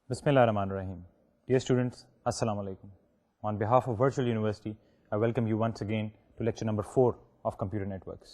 Bismillah ar-Rahman ar-Rahim. Dear students, Assalamu alaikum. On behalf of Virtual University, I welcome you once again to lecture number 4 of Computer Networks.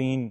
3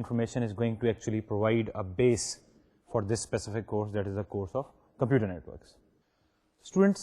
information is going to actually provide a base for this specific course, that is the course of computer networks. Students,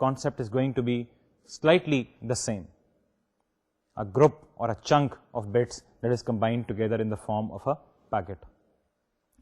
concept is going to be slightly the same, a group or a chunk of bits that is combined together in the form of a packet.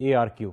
ARQ,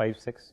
5, 6,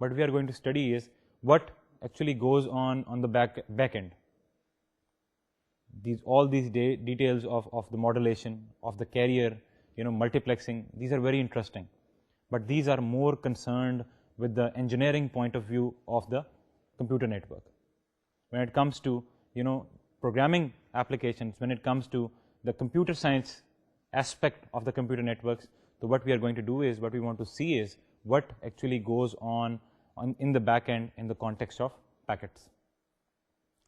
what we are going to study is what actually goes on the back end. All these details of the modulation, of the carrier, multiplexing, these are very interesting. But these are more concerned with the engineering point of view of the computer network. When it comes to, programming applications, when it comes to the computer science aspect of the computer networks, so what we are going to do is, what we want to see is what actually goes on in the back end in the context of packets.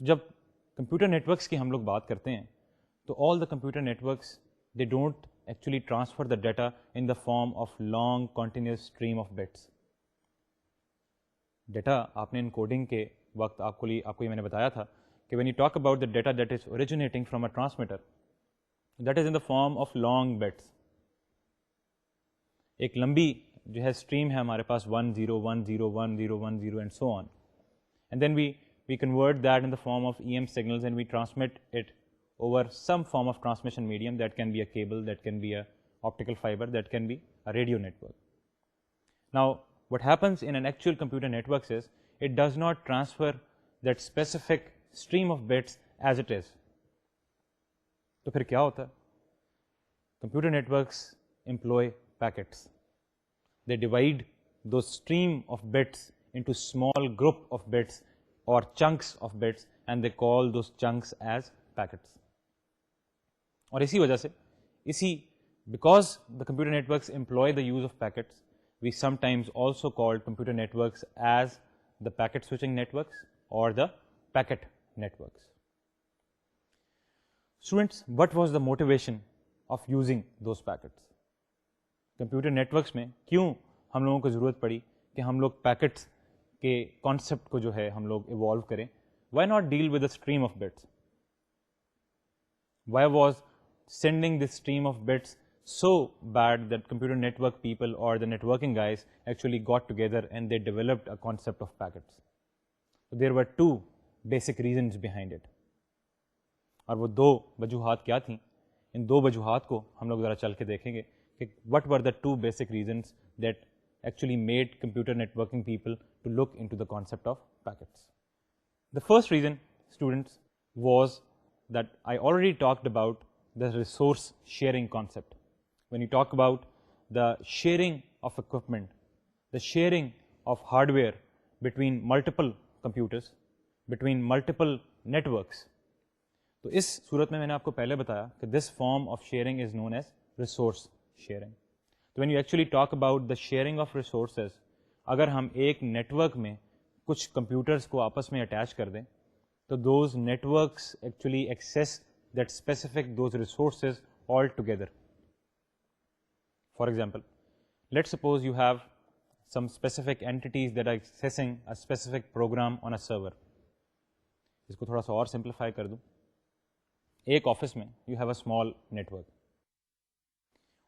جب computer networks کی ہم لوگ بات کرتے ہیں تو all the computer networks they don't actually transfer the data in the form of long continuous stream of bits. Data آپ نے انکوڈنگ کے وقت آپ کو یہ میں نے بتایا تھا کہ when you talk about the data that is originating from a transmitter that is in the form of long bits. ایک لمبی جو ہے اسٹریم ہے ہمارے پاس 1 0 1 0 1 0 1 0 and so on, and then we convert that in the form of EM signals and we transmit it over some form of transmission medium. That can be a cable, that can be a optical fiber, that can be a radio network. Now what happens in an actual computer network is it does not transfer that specific stream of bits as it is. تو پھر کیا ہوتا ہے؟ Computer networks employ packets. They divide those stream of bits into small group of bits or chunks of bits and they call those chunks as packets. اور اسی وجہ سے because the computer networks employ the use of packets, we sometimes also call computer networks as the packet switching networks or the packet networks. Students, what was the motivation of using those packets? Computer networks میں کیوں ہم لوگوں کو ضرورت پڑی کہ ہم لوگ پیکٹس کے کانسیپٹ کو جو ہے ہم لوگ ایوالو کریں؟ Why not deal with a stream of bits? Why was sending this stream of bits so bad that computer network people or the networking guys actually got together and they developed a concept of packets. So there were two basic reasons behind it. اور وہ دو وجوہات کیا تھیں؟ ان دو وجوہات کو ہم لوگ ذرا چل کے دیکھیں گے کہ what were the two basic reasons that actually made computer networking people to look into the concept of packets. The first reason, students, was that I already talked about the resource sharing concept. When you talk about the sharing of equipment, the sharing of hardware between multiple computers, between multiple networks, تو اس صورت میں نے آپ کو پہلے بتایا کہ this form of sharing is known as resource sharing. تو when you actually talk about the sharing of resources, اگر ہم ایک نیٹورک میں کچھ کمپیوٹرز کو آپس میں اٹیچ کر دیں تو those networks actually access that specific those resources all together. For example, let's suppose you have some specific entities that are accessing a specific program on a server. اس کو تھوڑا سا اور سمپلیفائی کر دوں. ایک آفس میں you have a small network.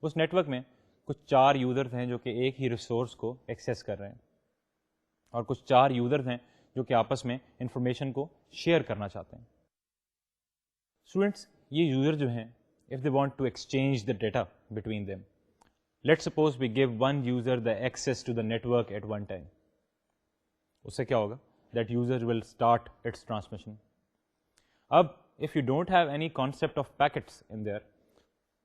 اس network میں کچھ 4 یوزرز ہیں جو کہ ایک ہی ریسورس کو ایکسیس کر رہے ہیں اور کچھ 4 یوزرز ہیں جو کہ آپس میں انفارمیشن کو شیئر کرنا چاہتے ہیں. اسٹوڈینٹس، یہ یوزر جو ہیں if they want to exchange the data between them, let suppose we give one user the access to the network at one time. اس سے کیا ہوگا؟ That user will start its transmission. اب if you don't have any concept of packets in there,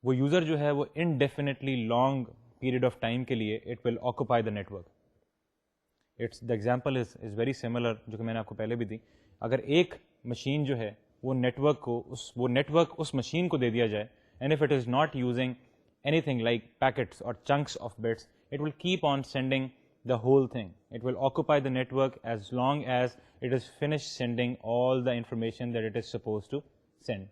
وہ user جو ہے وہ indefinitely long period of time کے لیے it will occupy the network. The example is very similar جو کہ میں نے آپ کو پہلے بھی دی. اگر ایک مشین جو ہے وہ نیٹورک اس مشین کو دے دیا جائے and if it is not using anything like packets or chunks of bits, it will keep on sending the whole thing. It will occupy the network as long as it is finished sending all the information that it is supposed to send.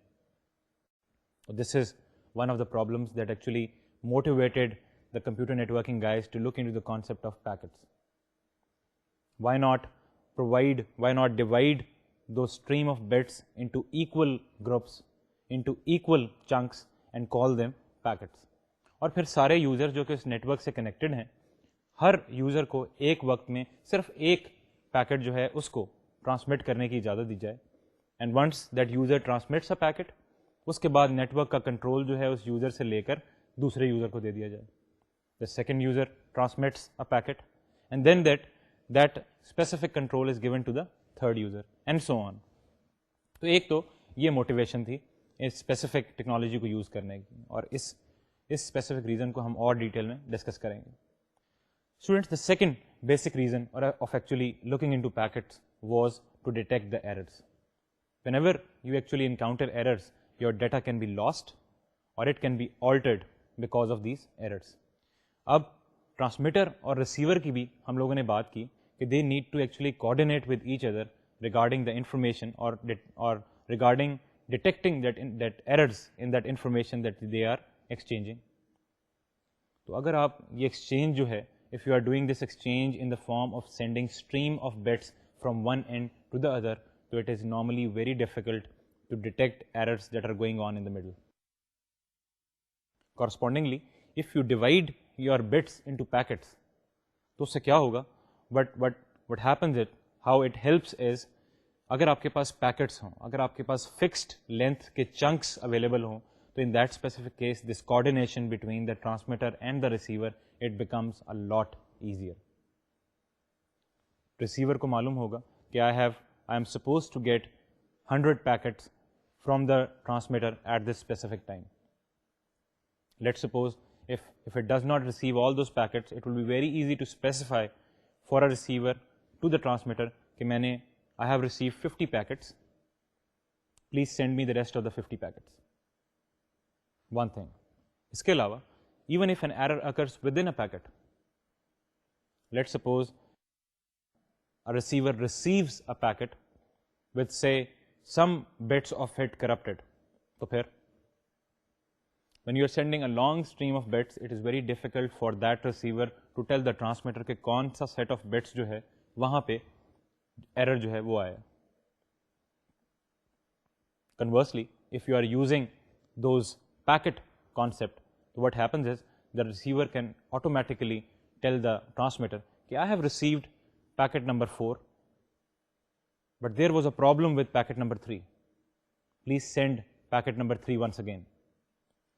So this is one of the problems that actually motivated the computer networking guys to look into the concept of packets. Why not divide those stream of bits into equal groups, into equal chunks and call them packets. اور پھر سارے user جو کہ اس network سے connected ہیں، ہر user کو ایک وقت میں صرف ایک پیکٹ جو ہے اس کو ٹرانسمٹ کرنے کی اجازت دی جائے. And once that user transmits a packet, اس کے بعد نیٹورک کا کنٹرول جو ہے اس یوزر سے لے کر دوسرے یوزر کو دے دیا جائے. The second user transmits a packet and then that specific control is given to the third user and so on. تو ایک تو یہ موٹیویشن تھی اس اسپیسیفک ٹیکنالوجی کو یوز کرنے کی، اور اس اسپیسیفک ریزن کو ہم اور ڈیٹیل میں ڈسکس کریں گے. Students, the second basic reason of actually looking into packets was to detect the errors. Whenever you actually encounter errors, your data can be lost or it can be altered because of these errors. اب transmitter اور receiver کی بھی ہم لوگوں نے بات کی کہ they need to actually coordinate with each other regarding the information or regarding detecting that errors in that information that they are exchanging. تو اگر آپ یہ ایکسچینج جو ہے if you are doing this exchange in the form of sending stream of bits from one end to the other, so it is normally very difficult to detect errors that are going on in the middle. Correspondingly, if you divide your bits into packets, تو اس سے کیا ہوگا, what happens is, how it helps is, اگر آپ کے پاس packets ہوں, اگر آپ کے پاس فکسڈ لینتھ کے چنکس اویلیبل ہوں, تو in that specific case this coordination between the transmitter and the receiver, it becomes a lot easier. Receiver کو معلوم ہوگا کہ I am supposed to get 100 packets from the transmitter at this specific time. Let's suppose if it does not receive all those packets, it will be very easy to specify for a receiver to the transmitter کہ I have received 50 packets, please send me the rest of the 50 packets. One thing. اس کے علاوہ, even if an error occurs within a packet, let's suppose a receiver receives a packet with, say, some bits of it corrupted. تو پھر when you are sending a long stream of bits, it is very difficult for that receiver to tell the transmitter کہ کون سا set of bits جو ہے وہاں پہ error جو ہے وہ آیا. Conversely, if you are using those packet concept, so what happens is the receiver can automatically tell the transmitter کہ I have received packet number 4, but there was a problem with packet number 3. Please send packet number 3 once again.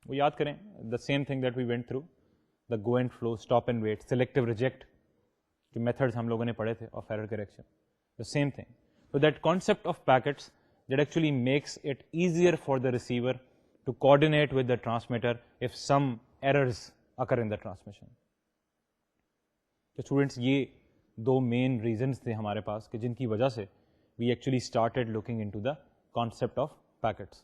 وہ یاد کریں the same thing that we went through, the go and flow, stop and wait, selective reject, جو methods ہم لوگوں نے پڑھے تھے of error correction, the same thing. So that concept of packets, that actually makes it easier for the receiver to coordinate with the transmitter if some errors occur in the transmission. تو students یہ دو main reasons تھے ہمارے پاس کہ جن کی وجہ سے we actually started looking in to the concept of packets.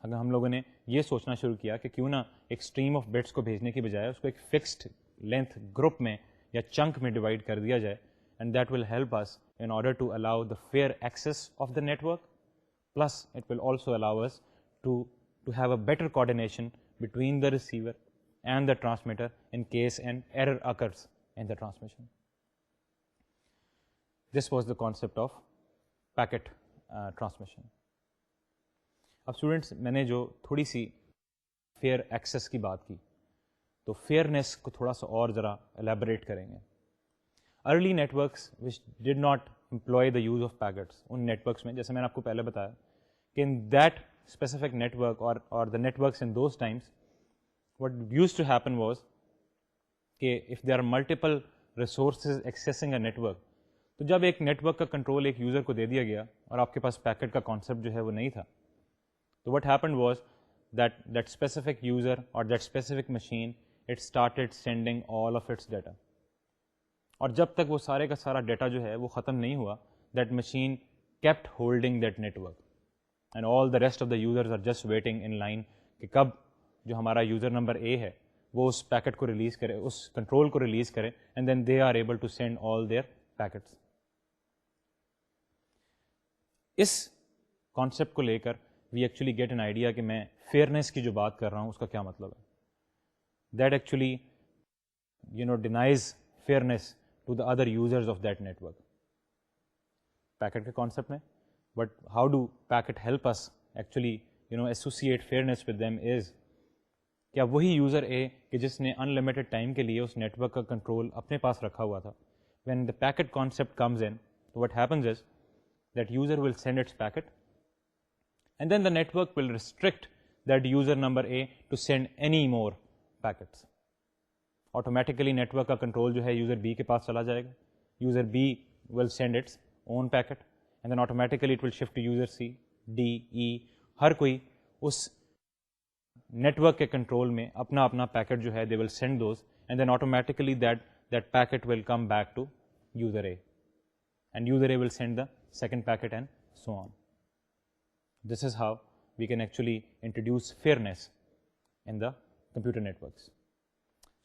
اگر ہم لوگوں نے یہ سوچنا شروع کیا کہ کیوں نہ ایک اسٹریم آف بٹس کو بھیجنے کی بجائے اس کو ایک فکسڈ لینتھ گروپ میں یا چنک میں ڈیوائڈ کر دیا جائے, and that will help us in order to allow the fair access of the network, plus it will also allow us to have a better coordination between the receiver and the transmitter in case an error occurs in the transmission. This was the concept of packet transmission. اب students میں نے جو تھوڑی سی fair access کی بات کی, تو fairness کو تھوڑا سا اور ذرا ایلیبریٹ کریں گے. Early networks which did not employ the use of packets, ان نیٹورکس میں جیسے میں نے آپ کو پہلے بتایا کہ ان دیٹ اسپیسیفک نیٹورک اور the networks in those times what use to happen was کہ if there are multiple resources accessing a network, تو جب ایک نیٹورک کا کنٹرول ایک یوزر کو دے دیا گیا اور آپ کے پاس پیکٹ کا کانسیپٹ جو ہے وہ نہیں تھا, تو what happen was that specific user اور that specific machine it started sending all of its data, اور جب تک وہ سارے کا سارا ڈیٹا جو ہے وہ ختم نہیں ہوا, that machine kept holding that network, and all the rest of the users are just waiting in line کہ کب جو ہمارا یوزر نمبر اے ہے وہ اس پیکٹ کو ریلیز کرے, اس کنٹرول کو ریلیز کرے, and then they are able to send all their packets. اس کانسیپٹ کو لے کر we actually get an idea کہ میں فیئرنیس کی جو بات کر رہا ہوں اس کا کیا مطلب ہے. That actually denies fairness to the other users of that network. Packet کے concept میں, but how do packet help us actually associate fairness with them is کیا وہی یوزر اے کہ جس نے unlimited time کے لیے اس نیٹورک کا کنٹرول اپنے پاس رکھا ہوا تھا, when the packet concept comes in, what happens is that user will send its packet and then the network will restrict that user number A to send any more packets. Automatically network کا control جو ہے user B کے پاس چلا جائے گا, user B will send its own packet and then automatically it will shift to user C, D, E, ہر کوئی اس نیٹورک کے کنٹرول میں اپنا اپنا پیکٹ جو ہے they will send those, and then automatically that packet will come back to user A, and user A will send the second packet and so on. This is how we can actually introduce fairness in the computer networks.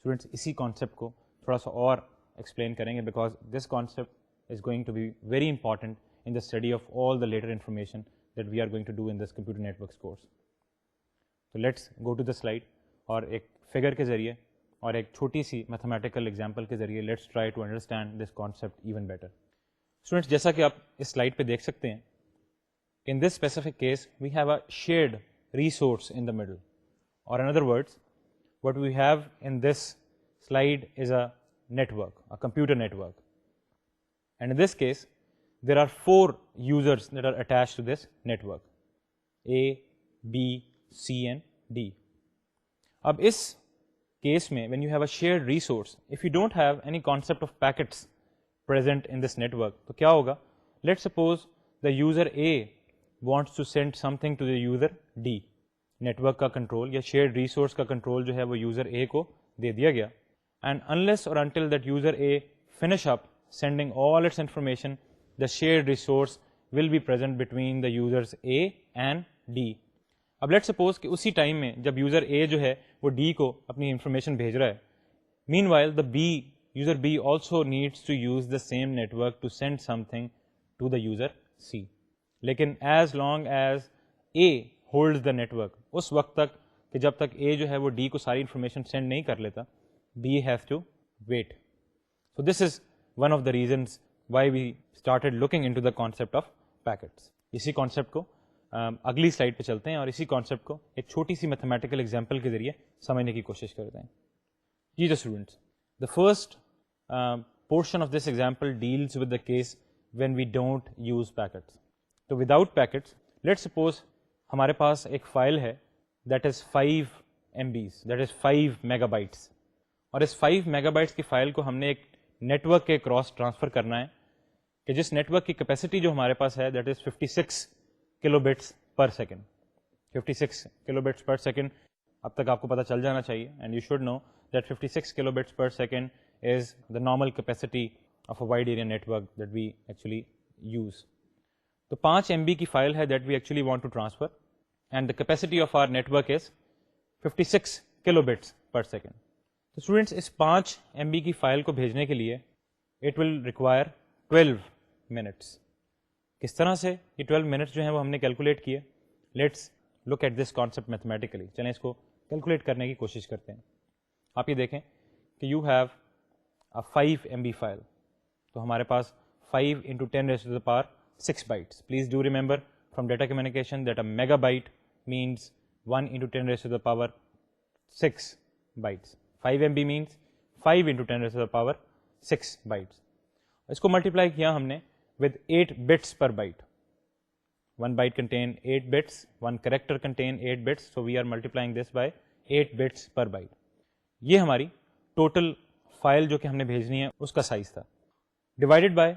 Students اسی concept کو تھوڑا سا اور explain کریں گے, because this concept is going to be very important in the study of all the later information that we are going to do in this computer networks course. So let's go to the slide, اور ایک figure کے ذریعے اور ایک چھوٹی سی mathematical example کے ذریعے let's try to understand this concept even better. Students جیسا کہ آپ اس سلائڈ پہ دیکھ سکتے ہیں, in this specific case we have a shared resource in the middle, اور in other words what we have in this slide is a network, a computer network. And in this case, there are 4 users that are attached to this network: A, B, C, and D. Ab is case mein, when you have a shared resource, if you don't have any concept of packets present in this network, to kya hoga? Let's suppose the user A wants to send something to the user D. Network کا control یا shared resource کا control جو ہے وہ user A کو دے دیا گیا, and unless or until that user A finish up sending all its information, the shared resource will be present between the users A and D. اب لیٹ سپوز کہ اسی ٹائم میں جب یوزر اے جو ہے وہ ڈی کو اپنی انفارمیشن بھیج رہا ہے, meanwhile the B user B also needs to use the same network to send something to the user C. لیکن as long as A holds the network, اس وقت تک کہ جب تک اے جو ہے وہ ڈی کو ساری انفارمیشن سینڈ نہیں کر لیتا, B has to wait. So this is one of the reasons why we started looking in to the concept of packets. اسی کانسیپٹ کو اگلی سلائڈ پہ چلتے ہیں اور اسی کانسیپٹ کو ایک چھوٹی سی میتھمیٹیکل ایگزامپل کے ذریعے سمجھنے کی کوشش کرتے ہیں. جی the students, the first portion of this example deals with the case when we don't use packets. تو وداؤٹ پیکٹس لیٹ سپوز ہمارے پاس ایک فائل ہے that is 5 MBs, that is 5 megabytes, اور اس 5 میگا بائٹس کی file کو ہم نے ایک نیٹورک کے کراس ٹرانسفر کرنا ہے کہ جس نیٹورک کی کیپیسٹی جو ہمارے پاس ہے that is 56 kilo bits per second. 56 kilo bits per second اب تک آپ کو پتہ چل جانا چاہیے, and you should know that 56 kilo bits per second is the normal capacity of a wide area network that we actually use. تو 5 MB کی فائل ہے that we actually want to transfer, and the capacity of our network is 56 kilobits per second. تو students اس 5 MB کی file کو بھیجنے کے لیے it will require 12 minutes. کس طرح سے یہ 12 منٹس جو ہیں وہ ہم نے کیلکولیٹ کیے؟ Let's look at this concept mathematically. چلیں اس کو کیلکولیٹ کرنے کی کوشش کرتے ہیں. آپ یہ دیکھیں کہ you have a 5 MB file, تو ہمارے پاس 5 into 10 raised to the power 6 bytes. Please do remember from data communication that a megabyte means 1 into 10 raised to the power 6 bytes. 5 MB means 5 into 10 raised to the power 6 bytes. اس کو multiply کیا ہم نے with 8 bits per byte. 1 byte contain 8 bits, 1 character contain 8 bits, so we are multiplying this by 8 bits per byte. یہ ہماری total file جو کہ ہم نے بھیجنی ہے اس کا سائز تھا, divided by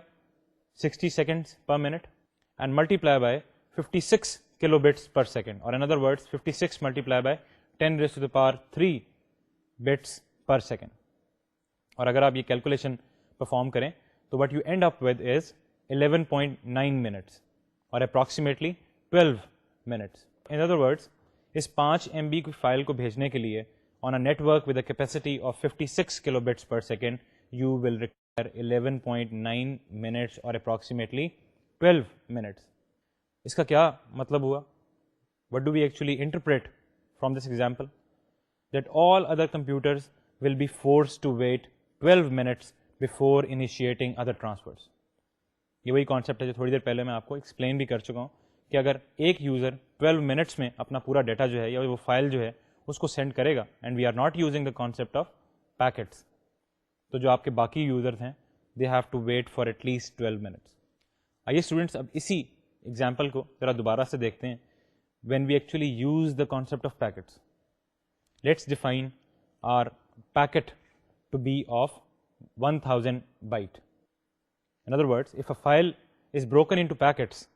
60 seconds per minute and multiply by 56 kilobits per second, or in other words 56 multiplied by 10 raised to the power 3 bits per second. اور اگر آپ یہ کیلکولیشن پرفارم کریں تو what you end up with is 11.9 minutes اور approximately 12 minutes. In other words, اس 5 MB کی file کو بھیجنے کے لیے on a network with a capacity of 56 kilobits per second you will require 11.9 minutes or approximately 12 minutes. اس کا کیا مطلب ہوا؟ What do we actually interpret from this example? That all other computers will be forced to wait 12 minutes before initiating other transfers. یہ وہی concept ہے جو تھوڑی دیر پہلے میں آپ کو ایکسپلین بھی کر چکا ہوں کہ اگر ایک یوزر 12 منٹس میں اپنا پورا ڈیٹا جو ہے یا وہ فائل جو ہے اس کو سینڈ کرے گا, and we are not using the concept of packets, تو جو آپ کے باقی یوزرز ہیں they have to wait for at least 12 minutes. آئیے اسٹوڈنٹس اب اسی ایگزامپل کو ذرا دوبارہ سے دیکھتے ہیں. When we actually use the concept of packets, let's define our packet to be of 1000 byte. In other words, if a file is broken into packets,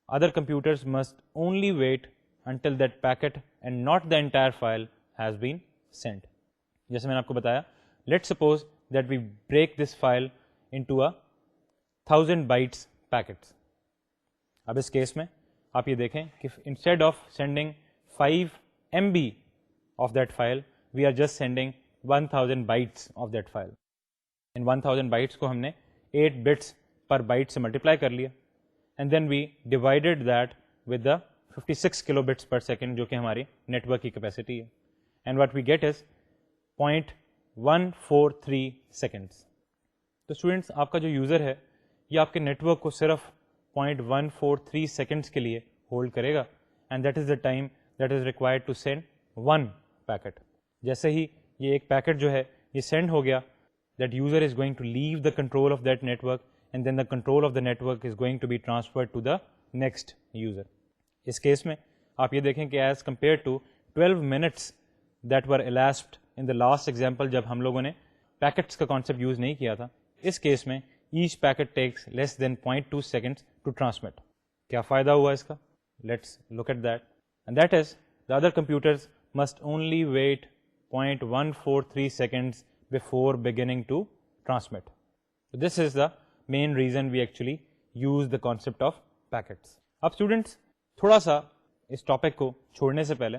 other computers must only wait until that packet and not the entire file has been sent. جیسے میں نے آپ کو بتایا, let's suppose that we break this file into a 1000 bytes packets. اب اس case میں آپ یہ دیکھیں کہ instead of sending 5 MB of that file, we are just sending 1000 bytes of that file. In 1000 bytes کو ہم نے 8 bits پر بائٹ سے ملٹیپلائی کر لیا, and then we divided that with the 56 kilo bits per second جو کہ ہماری نیٹ ورک کی کیپیسٹی ہے, and what we get is 0.143 seconds. تو اسٹوڈنٹس آپ کا جو یوزر ہے یہ آپ کے نیٹ ورک کو صرف 0.143 سیکنڈس کے لیے ہولڈ کرے گا, and that is the time that is required to send one packet. جیسے ہی یہ ایک پیکٹ جو ہے یہ سینڈ ہو گیا, that user is going to leave the control of that network, and then the control of the network is going to be transferred to the next user. اس case میں آپ یہ دیکھیں کہ as compare to 12 minutes that were elapsed in the last example جب ہم لوگوں نے پیکٹس کا کانسیپٹ یوز نہیں کیا تھا, اس کیس میں each packet takes less than 0.2 seconds to transmit. کیا فائدہ ہوا اس کا؟ Let's look at that, and that is the other computers must only wait 0.143 seconds before beginning to transmit. So this is the main reason we actually use the concept of packets. اب students تھوڑا سا اس topic کو چھوڑنے سے پہلے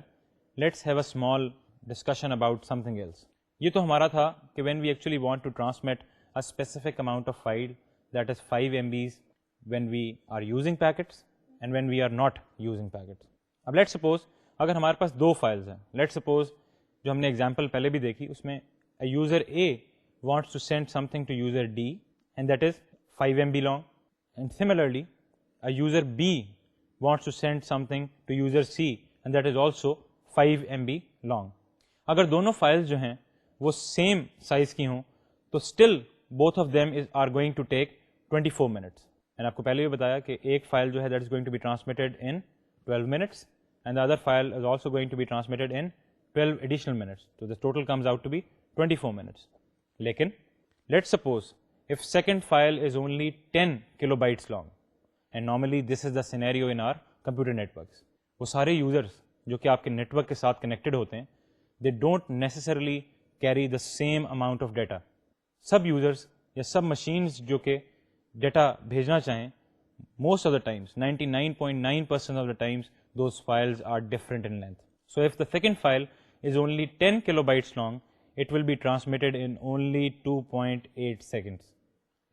let's have a small discussion about something else. یہ تو ہمارا تھا کہ when we actually want to transmit a specific amount of file that is 5 MBs when we are using packets and when we are not using packets. اب let suppose اگر ہمارے پاس دو فائلز ہیں, لیٹ سپوز جو ہم نے example پہلے بھی دیکھی اس میں user A wants to send something to user D and that is 5 MB long, and similarly user B wants to send something to user C and that is also 5 MB long. اگر دونوں files جو ہیں وہ same size کی ہوں تو still both of them are going to take 24 minutes. میں نے آپ کو پہلے بھی بتایا کہ ایک فائل جو ہے that is going to be transmitted in 12 minutes and the other file is also going to be transmitted in 12 additional minutes. So the total comes out to be 24 minutes. لیکن let's suppose if second file is only 10 kilobytes long, and normally this is the scenario in our computer networks. وہ سارے users جو کہ آپ کے net work کے ساتھ connected ہوتے ہیں they don't necessarily carry the same amount of data. Sub users یا سب مشینز جو کہ ڈیٹا بھیجنا چاہیں most of the times 99.9% of the times those files are different in length. So if the second file is only 10 kilobytes long, it will be transmitted in only 2.8 seconds.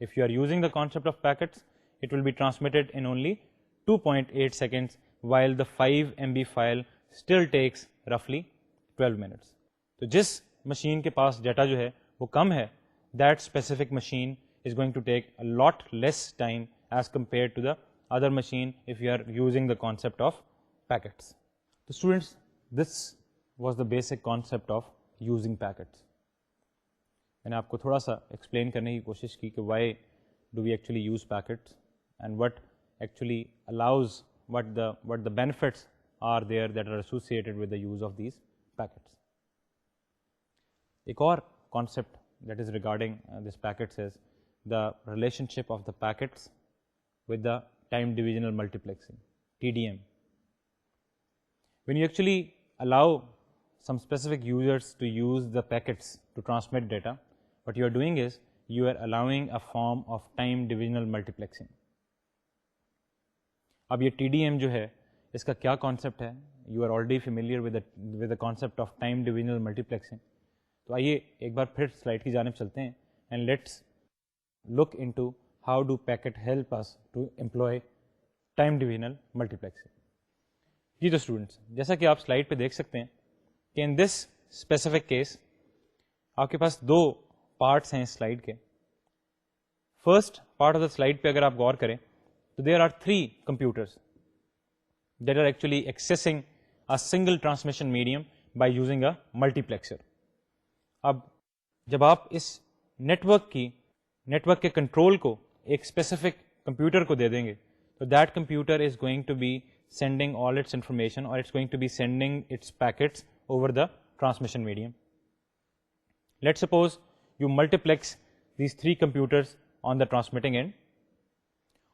If you are using the concept of packets, it will be transmitted in only 2.8 seconds while the 5 MB file still takes roughly 12 minutes. تو جس machine کے پاس data جو ہے وہ کم ہے, that specific machine is going to take a lot less time as compared to the other machine if you are using the concept of packets. So students, this was the basic concept of using packets. میں نے آپ کو تھوڑا سا explain کرنے کی کوشش کی کہ why do we actually use packets and what actually allows, what the benefits are there that are associated with the use of these packets. ایک اور concept that is regarding this packets is the relationship of the packets with the time divisional multiplexing, TDM. When you actually allow some specific users to use the packets to transmit data, what you are doing is you are allowing a form of time divisional multiplexing. اب یہ T D M جو ہے اس کا کیا concept ہے, you are already familiar with the concept of time divisional multiplexing. تو آئیے ایک بار پھر سلائڈ کی جانب چلتے ہیں and let's look in to how do packet help us to employ time divisional multiplexing. جی تو اسٹوڈنٹس جیسا کہ آپ سلائڈ پہ دیکھ سکتے ہیں کہ ان دس اسپیسیفک کیس آپ کے پاس دو پارٹس ہیں اس سلائڈ کے. First part of the slide پہ اگر آپ غور کریں تو there are 3 computers that are actually accessing a single transmission medium by using a multiplexer. اب جب آپ اس نیٹ ورک کے کنٹرول کو ایک اسپیسیفک کمپیوٹر کو دے دیں گے تو that computer is going to be sending all its information اور it's going to be sending its packets over the transmission medium. Let suppose you multiplex these 3 computers on the transmitting end.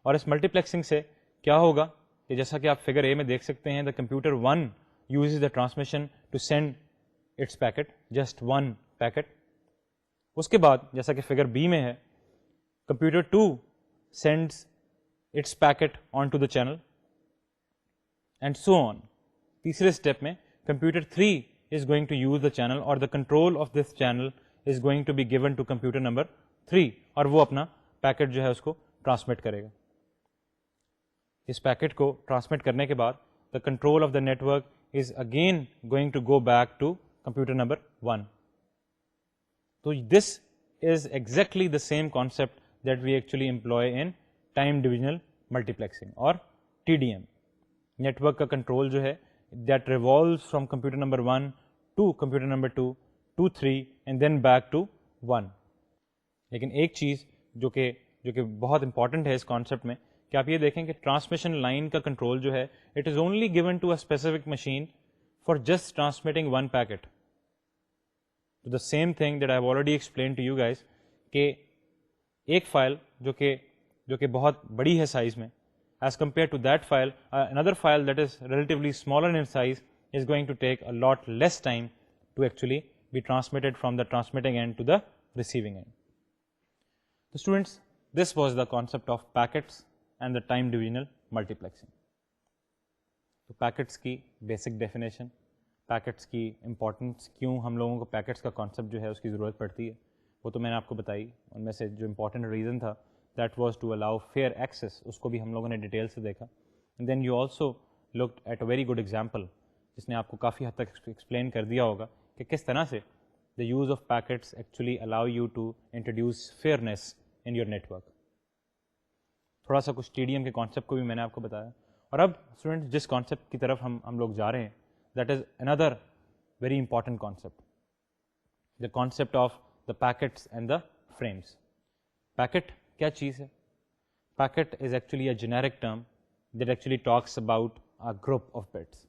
اور اس multi plexing سے کیا ہوگا کہ جیسا کہ آپ فگر اے میں دیکھ سکتے ہیں the computer 1 uses the transmission to send its packet, just 1 packet. اس کے بعد جیسا کہ فگر بی میں ہے computer 2 sends its packet onto the channel and so on. تیسرے اسٹیپ میں computer 3 is going to use the channel اور the control of this channel is going to be given to computer number 3 اور وہ اپنا packet جو ہے اس کو transmit کرے گا. اس پیکٹ کو ٹرانسمٹ کرنے کے بعد the control of the network is again going to go back to computer number 1. تو this is exactly the same concept that we actually employ in time divisional multiplexing اور TDM. Network کا control جو ہے that revolves from computer number 1 to computer number 2 to 3 and then back to 1. لیکن ایک چیز جو کہ بہت امپورٹنٹ ہے اس کانسیپٹ میں کہ آپ یہ دیکھیں کہ ٹرانسمیشن لائن کا کنٹرول جو ہے it is only given to a specific machine for just transmitting one packet. The same thing that I have already explain to you guys کہ ایک فائل جو کہ بہت بڑی ہے سائز میں as compare to that file another file that is relatively smaller in size is going to take a lot less time to actually be transmitted from the transmitting end to the receiving end. So students, this was the concept of packets and the time divisional multiplexing. تو packets کی basic definition, packets کی importance, کیوں ہم لوگوں کو packets کا concept جو ہے اس کی ضرورت پڑتی ہے, وہ تو میں نے آپ کو بتائی. ان میں سے جو امپورٹنٹ ریزن تھا that was to allow fair access, اس کو بھی ہم لوگوں نے ڈیٹیل سے دیکھا. And then you also looked at a very good example جس نے آپ کو کافی حد تک ایکسپلین کر دیا ہوگا کہ کس طرح سے the use of packets actually allow you to introduce fairness in your network. تھوڑا سا کچھ TDM کے کانسیپٹ کو بھی میں نے آپ کو بتایا. اور اب اسٹوڈنٹ جس کانسیپٹ کی طرف ہم لوگ جا رہے ہیں that is another very important concept, the concept of the packets and the frames. Packet کیا چیز ہے؟ Packet is actually a generic term that actually talks about a group of bits,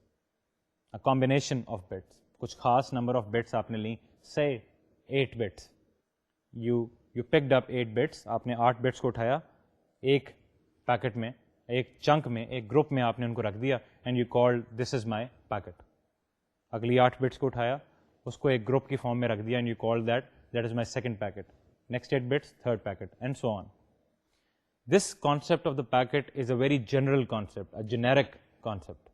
a combination of bits. کچھ خاص number of bits آپ نے لی, سے 8 bits, you picked up 8 bits, آپ نے 8 بٹس کو اٹھایا ایک پیکٹ میں, ایک چنک میں, ایک گروپ میں آپ نے ان کو رکھ دیا and you called this is my packet. اگلی 8 بٹس کو اٹھایا, اس کو ایک گروپ کی فارم میں رکھ دیا and you call that is my second packet. Next 8 bits third packet and so on. This concept of the packet is a very general concept, a generic concept.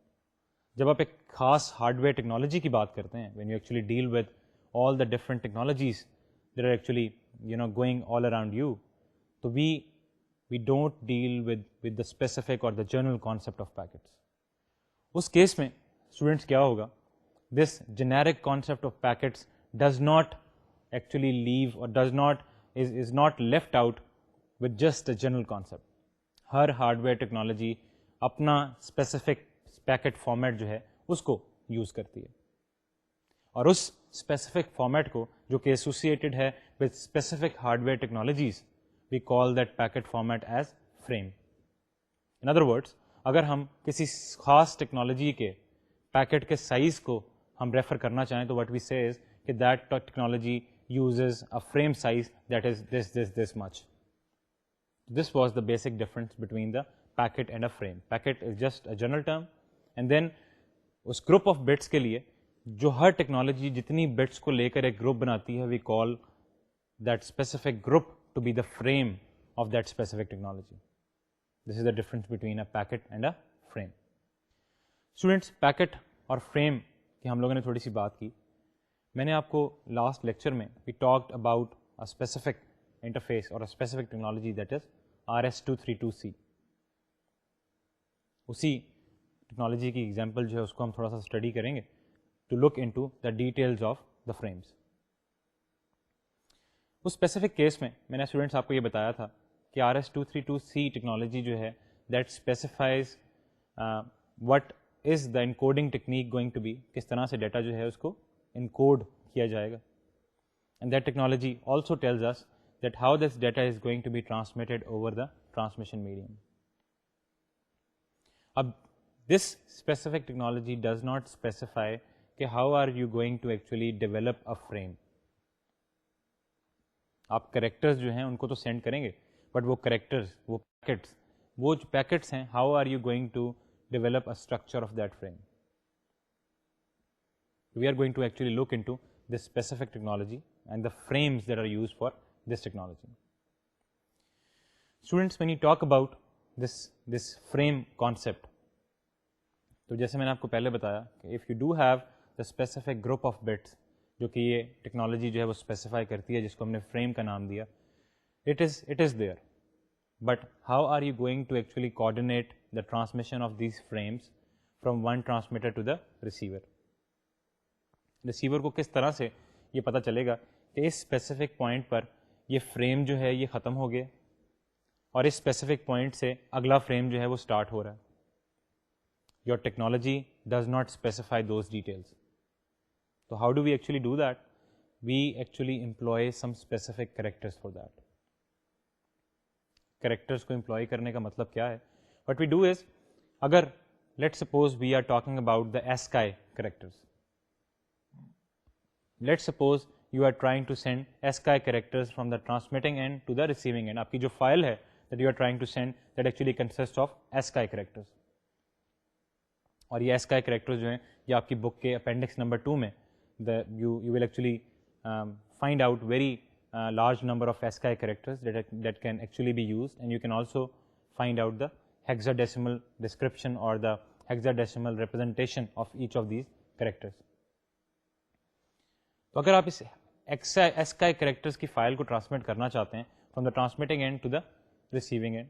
جب آپ ایک خاص ہارڈ ویئر ٹیکنالوجی کی بات کرتے ہیں, when you actually deal with all the different technologies that are actually going all around you, تو we don't deal with the specific or the general concept of packets. اس case میں students کیا ہوگا, this generic concept of packets does not actually leave or is not left out with just a general concept. Hare hardware technology اپنا specific packet format جو ہے اس کو use کرتی ہے, اور اس اسپیسیفک فارمیٹ کو جو کہ ایسوسیٹیڈ ہے with specific hardware technologies we call that packet format as frame. In other words, اگر ہم کسی خاص ٹیکنالوجی کے پیکٹ کے سائز کو ہم ریفر کرنا چاہیں تو what we say is کہ that technology uses a frame size that is this much. This was the basic difference between the packet and a frame. Packet is just a general term, and then us group of bits کے لیے جو ہر technology جتنی bits کو لے کر ایک group بناتی ہے we call that specific group to be the frame of that specific technology. This is the difference between a packet and a frame. Students, packet اور frame کی ہم لوگوں نے تھوڑی سی بات کی. میں نے آپ کو لاسٹ لیکچر میں we talked about a specific interface or a specific technology that is RS-232C. اسی ٹیکنالوجی کی ایگزامپل جو ہے اس کو ہم تھوڑا سا اسٹڈی کریں گے to look into the details of the frames. اس اسپیسیفک کیس میں نے اسٹوڈنٹس آپ کو یہ بتایا تھا کہ RS-232C ٹیکنالوجی جو ہے that specifies what is the encoding technique going to be, کس طرح سے ڈیٹا جو ہے اس کو انکوڈ کیا جائے گا. And that technology also tells us that how this data is going to be transmitted over the transmission medium. اب this specific technology does not specify کہ how are you going to actually develop a frame. آپ characters جو ہیں ان کو تو send کریں گے, but وہ کریکٹرز, وہ جو پیکٹس ہیں, how are you going to develop a structure of that frame. We are going to actually look in to this specific technology and the frames that are use for this technology. Students, when you talk about this frame concept, تو جیسے میں نے آپ کو پہلے بتایا کہ if you do have the specific group of bits جو کہ یہ ٹیکنالوجی جو ہے وہ اسپیسیفائی کرتی ہے, جس کو ہم نے فریم کا نام دیا, it is there. but how are you going to actually coordinate the transmission of these frames from one transmitter to the receiver? Receiver کو کس طرح سے یہ پتہ چلے گا کہ اس اسپیسیفک پوائنٹ پر یہ فریم جو ہے یہ ختم ہو گیا اور اس اسپیسیفک پوائنٹ سے اگلا فریم جو ہے وہ اسٹارٹ ہو رہا ہے. Your technology does not specify those details. تو how do we actually do that? We actually employ some specific characters for that. Characters کو امپلائی کرنے کا مطلب کیا ہے؟ وٹ وی ڈو از, اگر let suppose we are talking about the ASCII characters. Let suppose you are trying to send ASCII characters from the transmitting end to the receiving end. آپ کی جو file ہے that you are trying to send that actually consist of ASCII characters. اور یہ ASCII characters جو ہیں یہ آپ کی بک کے اپینڈکس نمبر 2 میں you will actually find out very large number of ASCII characters that can actually be used, and you can also find out the hexadecimal description or the hexadecimal representation of each of these characters. تو اگر آپ اس ASCII characters کی file کو transmit کرنا چاہتے ہیں from the transmitting end to the receiving end,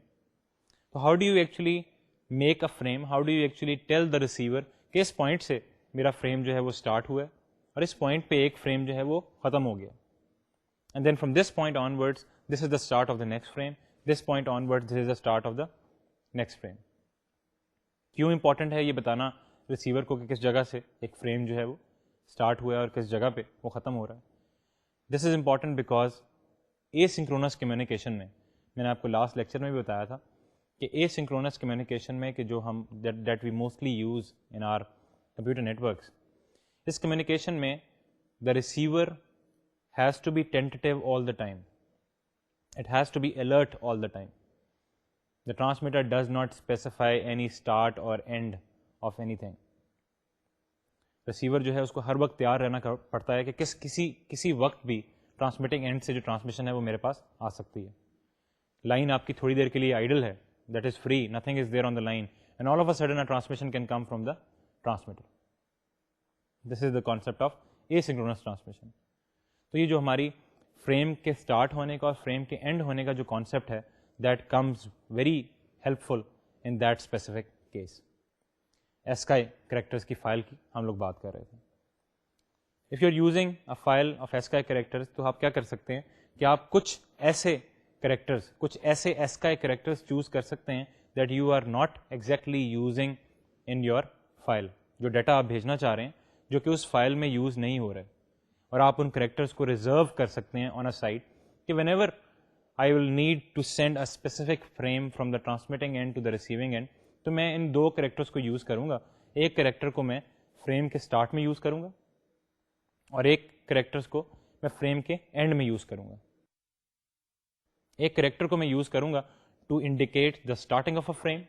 تو how do you actually make a frame, how do you actually tell the receiver کہ اس پوائنٹ سے میرا فریم جو ہے وہ اسٹارٹ ہوا ہے اور اس پوائنٹ پہ ایک فریم جو ہے وہ ختم ہو گیا. And then from this point onwards, this is the start of the next frame. This point onwards, this is the start of the next frame. کیوں امپورٹنٹ ہے یہ بتانا ریسیور کو کہ کس جگہ سے ایک فریم جو ہے وہ اسٹارٹ ہوا ہے اور کس جگہ پہ وہ ختم ہو رہا ہے؟ This is important because a synchronous communication میں نے آپ کو لاسٹ لیکچر میں بھی بتایا تھا کہ اے سنکرونس کمیونیکیشن میں کہ جو ہم that we mostly use in our computer networks, اس کمیونیکیشن میں the receiver has to be tentative all the time. It has to be alert all the time. The transmitter does not specify any start or end of anything. Receiver جو ہے اس کو ہر وقت تیار رہنا پڑتا ہے کہ کسی وقت بھی ٹرانسمیٹنگ اینڈ سے جو ٹرانسمیشن ہے وہ میرے پاس آ سکتی ہے. لائن آپ کی تھوڑی دیر کے لیے آئیڈل ہے, that is free, nothing is there on the line, and all of a sudden transmission can come from the transmitter. This is the concept of a synchronous transmission. تو یہ جو ہماری فریم کے اسٹارٹ ہونے کا اور frame کے and ہونے کا جو کانسیپٹ ہے that comes very helpful in that specific case. ASCII characters کی فائل کی ہم لوگ بات کر رہے تھے. If you are using a file of ASCII characters, تو آپ کیا کر سکتے ہیں کہ آپ کچھ ایسے کریکٹرس, کچھ ایسے ASCII کریکٹرس چوز کر سکتے ہیں that you are not exactly using in your file. جو ڈیٹا آپ بھیجنا چاہ رہے ہیں جو کہ اس فائل میں یوز نہیں ہو رہے, اور آپ ان کریکٹرس کو ریزرو کر سکتے ہیں آن اے سائٹ کہ whenever I will need to send a specific frame from the transmitting end to the receiving end, تو میں ان دو کریکٹرس کو یوز کروں گا. ایک کریکٹر کو میں فریم کے اسٹارٹ میں یوز کروں گا اور ایک کریکٹرس کو میں فریم کے اینڈ میں یوز کروں گا. ایک کریکٹر کو میں یوز کروں گا to indicate the starting of a frame,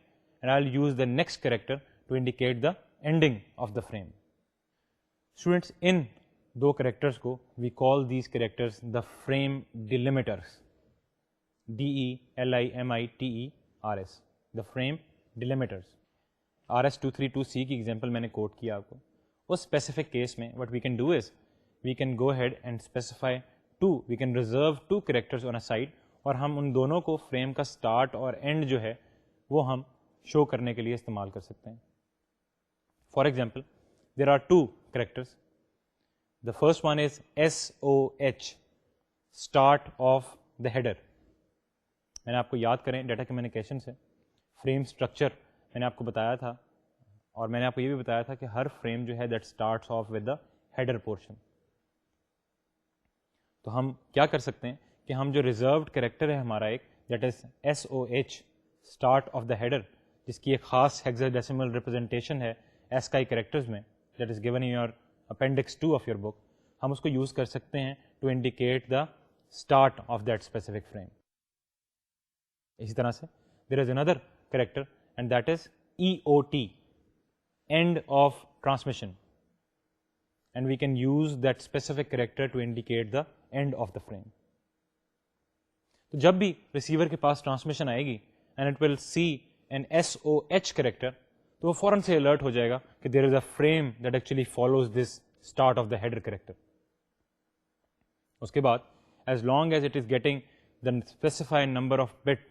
and I will use the next character to indicate the ending of the frame. Students, ان دو کریکٹرس کو we call these characters the frame delimiters, DELIMITERS, the frame delimiters. RS-232C کی example میں نے quote کیا آپ کو. اس اسپیسیفک کیس میں what we can do is we can go head and specify we can reserve 2 characters on a site, اور ہم ان دونوں کو فریم کا اسٹارٹ اور اینڈ جو ہے وہ ہم شو کرنے کے لیے استعمال کر سکتے ہیں. For example there are 2 characters. The first one is SOH, start of the header. میں نے آپ کو یاد کریں ڈیٹا کمیونیکیشن سے فریم اسٹرکچر میں نے آپ کو بتایا تھا, اور میں نے آپ کو یہ بھی بتایا تھا کہ ہر فریم جو ہے that starts of with the header portion. تو ہم کیا کر سکتے ہیں کہ ہم جو ریزروڈ کریکٹر ہے ہمارا ایک that is SOH, start of the header, جس کی ایک خاص ہیگزاڈیسیمل ریپرزنٹیشن ہے ASCII کریکٹرز میں that is given in your Appendix 2 of your book, ہم اس کو یوز کر سکتے ہیں to indicate the start of that specific frame. اسی طرح سے there is another character and that is EOT, end of transmission, and we can use that specific character to indicate the end of the frame. تو جب بھی receiver کے پاس transmission آئے گی and it will see an SOH character, تو وہ فوراً سے الرٹ ہو جائے گا کہ there is a frame that actually follows this start of the header character. اس کے بعد as long as it is getting the specified number of bit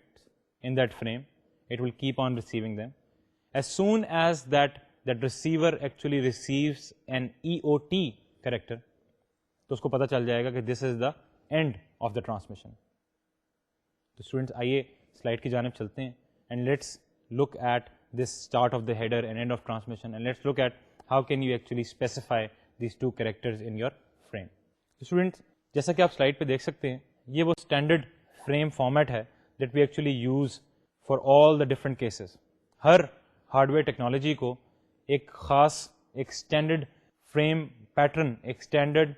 in that frame, it will keep on receiving them. As soon as that receiver actually receives an EOT character, تو اس کو پتہ چل جائے گا کہ this is the end of the transmission. تو students آئیے slide کی جانب چلتے ہیں and let's look at this start of the header and end of transmission and let's look at how can you actually specify these two characters in your frame. Students جیسا کہ آپ slide پہ دیکھ سکتے ہیں یہ وہ اسٹینڈرڈ فریم فارمیٹ ہے that we actually use for all the different cases. ہر ہارڈ ویئر ٹیکنالوجی کو ایک خاص ایک اسٹینڈرڈ فریم پیٹرن ایک اسٹینڈرڈ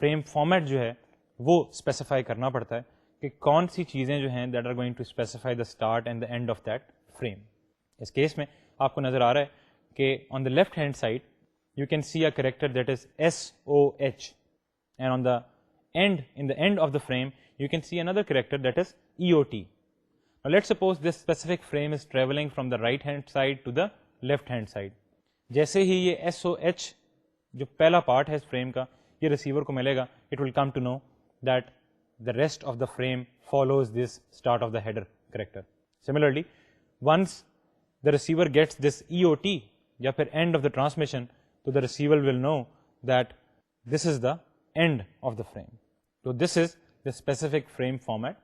فریم فارمیٹ جو ہے وہ اسپیسیفائی کرنا پڑتا ہے کہ کون سی چیزیں جو ہیں that are going to specify the start and the end of that frame. اس کیس میں آپ کو نظر آ رہا ہے کہ on the left hand side you can see a character that is SOH and on the end in the end of the frame you can see another character that is EOT. Now let's suppose this specific frame is traveling from the right hand side to the left hand side. جیسے ہی یہ SOH جو پہلا part ہے اس frame کا یہ receiver کو ملے گا it will come to know that the rest of the frame follows this start of the header character. Similarly, once the receiver gets this EOT یا پھر end of the transmission, so the receiver will know that this is the end of the frame. So this is the specific frame format,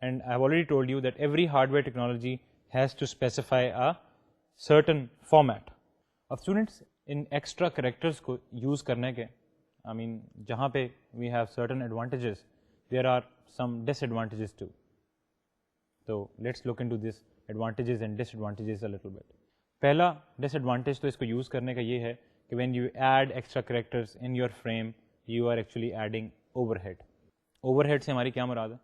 and I have already told you that every hardware technology has to specify a certain format. Of students in extra characters کو use کرنے کے جہاں پہ we have certain advantages, there are some disadvantages too. So let's look into this advantages and disadvantages a little bit. پہلا disadvantage تو اس کو use کرنے کا یہ ہے کہ when you add extra characters in your frame you are actually adding overhead. Overhead سے ہماری کیا مراد ہے؟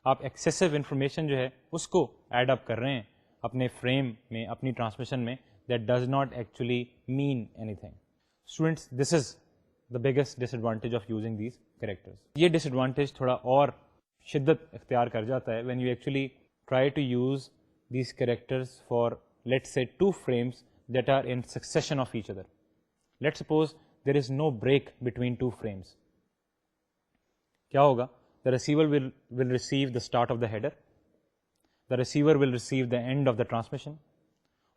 آپ ایکسیسو انفارمیشن جو ہے اس کو ایڈ اپ کر رہے ہیں اپنے فریم میں اپنی ٹرانسمیشن میں that does not actually mean anything. Students this is the biggest disadvantage of using these characters. یہ ڈس ایڈوانٹیج تھوڑا اور شدت اختیار کر جاتا ہے when you actually try to use these characters for let's say 2 frames that are in succession of each other. Let suppose there is no break between 2 frames. کیا ہوگا؟ The receiver will receive the start of the header, the receiver will receive the end of the transmission,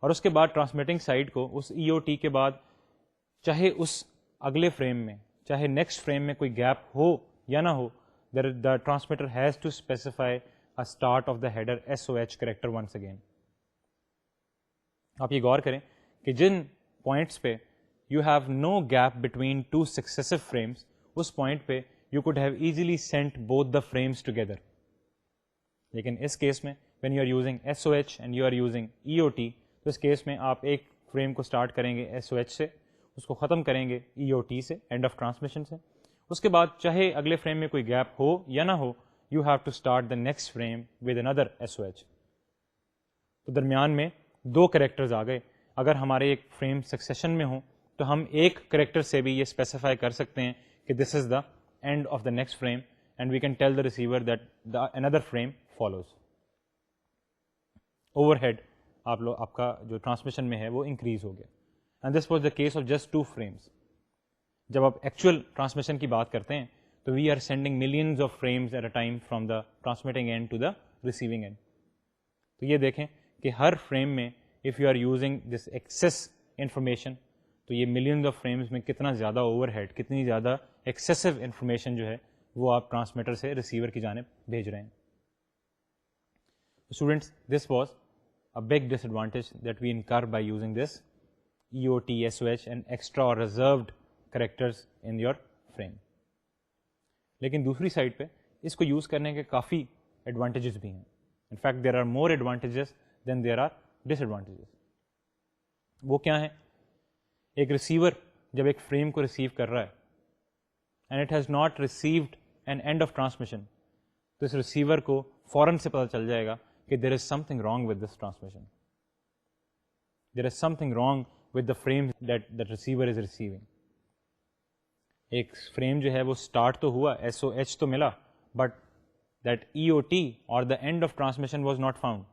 اور اس کے بعد transmitting side کو اس EOT کے بعد چاہے اس اگلے فریم میں چاہے نیکسٹ فریم میں کوئی گیپ ہو یا نہ ہو the transmitter has to specify a start of the header SOH character once again. آپ یہ غور کریں کہ جن پوائنٹس پہ you have no gap between 2 successive frames us point پہ you could have easily sent both the frames together. لیکن اس case میں when you are using SOH and you are using EOT تو اس کیس میں آپ ایک frame کو start کریں گے SOH سے اس کو ختم کریں گے EOT سے اینڈ آف ٹرانسمیشن سے. اس کے بعد چاہے اگلے فریم میں کوئی گیپ ہو یا نہ ہو you have to start the next frame with another SOH. تو درمیان میں 2 کریکٹرز آ گئے. اگر ہمارے ایک فریم سکسیشن میں ہوں تو ہم ایک کریکٹر سے بھی یہ اسپیسیفائی کر سکتے ہیں کہ this is the end of the next frame and we can tell the receiver that another frame follows. Overhead آپ کا جو ٹرانسمیشن میں ہے وہ انکریز ہو گیا and this was the case of just 2 frames. جب آپ ایکچوئل ٹرانسمیشن کی بات کرتے ہیں تو we are sending millions of frames at a time from the transmitting end to the receiving end. تو یہ دیکھیں کہ ہر فریم میں if you are using this excess information تو یہ ملینز آف فریمز میں کتنا زیادہ اوور ہیڈ کتنی زیادہ ایکسیسو انفارمیشن جو ہے وہ آپ ٹرانسمیٹر سے ریسیور کی جانب بھیج رہے ہیں. Students this was a big disadvantage that we incur by using this EOT, SOH and extra اور reserved characters in your frame. لیکن دوسری سائڈ پہ اس کو یوز کرنے کے کافی ایڈوانٹیجز بھی ہیں. In fact there are more advantages than there are disadvantages. وہ کیا ہیں؟ ایک ریسیور جب ایک فریم کو ریسیو کر رہا ہے and it has not received an end of transmission تو اس ریسیور کو فوراً سے پتہ چل جائے گا کہ there is something wrong with this transmission, there is something wrong with the frame that receiver is receiving. ایک فریم جو ہے وہ اسٹارٹ تو ہوا SOH تو ملا بٹ دیٹ EOT اور the end of transmission was not found.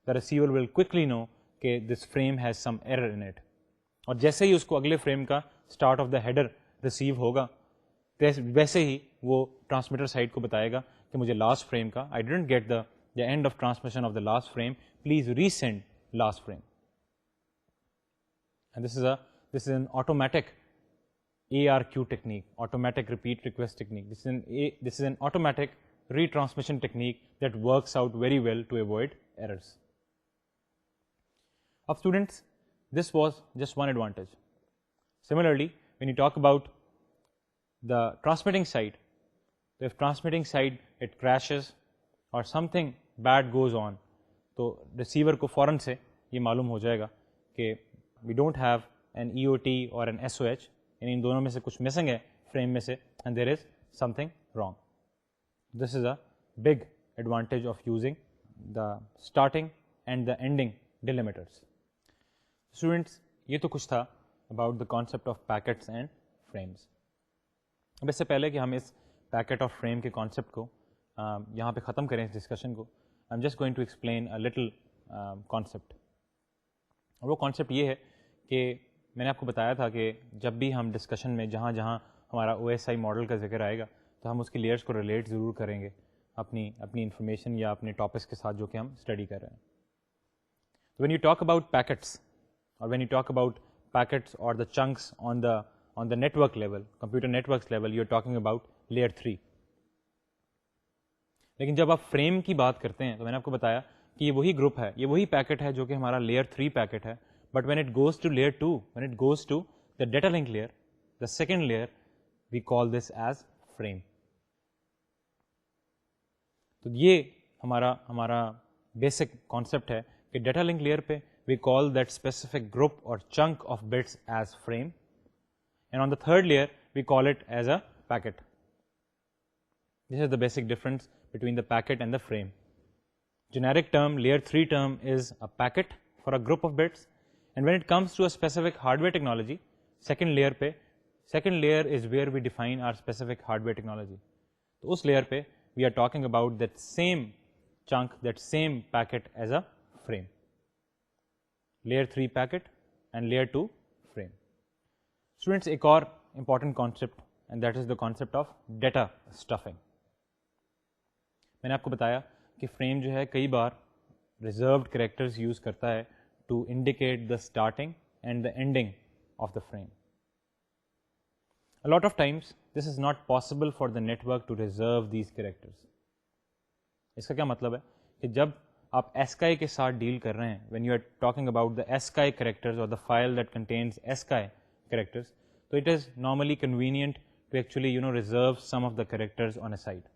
The receiver will quickly know کہ this frame has some error in it, اور جیسے ہی اس کو اگلے فریم کا start of the header receive ہوگا ویسے ہی وہ ٹرانسمیٹر سائڈ کو بتائے گا کہ مجھے لاسٹ فریم کا I didn't get the the end of transmission of the last frame, please resend last frame. And this is an automatic ARQ technique, automatic repeat request technique. This is an automatic retransmission technique that works out very well to avoid errors. Of students, this was just one advantage. Similarly, when you talk about the transmitting side, if transmitting side it crashes or something bad goes on, تو receiver کو فوراً سے یہ معلوم ہو جائے گا کہ we don't have an EOT or an SOH, یعنی ان دونوں میں سے کچھ مسنگ ہے فریم میں سے, and there is something wrong. This is a big advantage of using the starting and the ending delimiters. Students, یہ تو کچھ تھا about the concept of packets and frames. اب اس سے پہلے کہ ہم اس پیکٹ اور فریم کے کانسیپٹ کو یہاں پہ ختم کریں اس ڈسکشن کو, I am just going to explain a little concept. اور وہ کانسیپٹ یہ ہے کہ میں نے آپ کو بتایا تھا کہ جب بھی ہم ڈسکشن میں جہاں جہاں ہمارا OSI ماڈل کا ذکر آئے گا تو ہم اس کی لیئرس کو ریلیٹ ضرور کریں گے اپنی انفارمیشن یا اپنے ٹاپکس کے ساتھ جو کہ ہم اسٹڈی کر رہے ہیں. When you talk about packets اور when you talk about packets اور the chunks on the network level, computer networks level, you are talking about layer 3. لیکن جب آپ فریم کی بات کرتے ہیں تو میں نے آپ کو بتایا کہ یہ وہی گروپ ہے, یہ وہی پیکٹ ہے جو کہ ہمارا لیئر 3 پیکٹ ہے. But when it goes to layer 2, when it goes to the data link layer, the second layer, we call this as frame. تو یہ ہمارا بیسک کانسیپٹ ہے کہ ڈیٹا لنک لیئر پہ we call that specific group اور chunk of bits as frame, and on the third layer we call it as a packet. This is the basic difference between the packet and the frame. Generic term, layer 3 term is a packet for a group of bits, and when it comes to a specific hardware technology, second layer is where we define our specific hardware technology. So us layer pe we are talking about that same chunk, that same packet as a frame. Layer 3 packet and layer 2 frame. Students, ایک اور important concept, and that is the concept of data stuffing. میں نے آپ کو بتایا کہ frame جو ہے کئی بار ریزروڈ کریکٹرز یوز کرتا ہے to indicate the starting and the ending of the frame. A lot of times this is not possible for the network to reserve these characters. اس کا کیا مطلب ہے کہ جب آپ ASCII کے ساتھ ڈیل کر رہے ہیں, when you are talking about the ASCII characters or the file that contains ASCII characters, so it is normally convenient to actually reserve some of the characters on a side.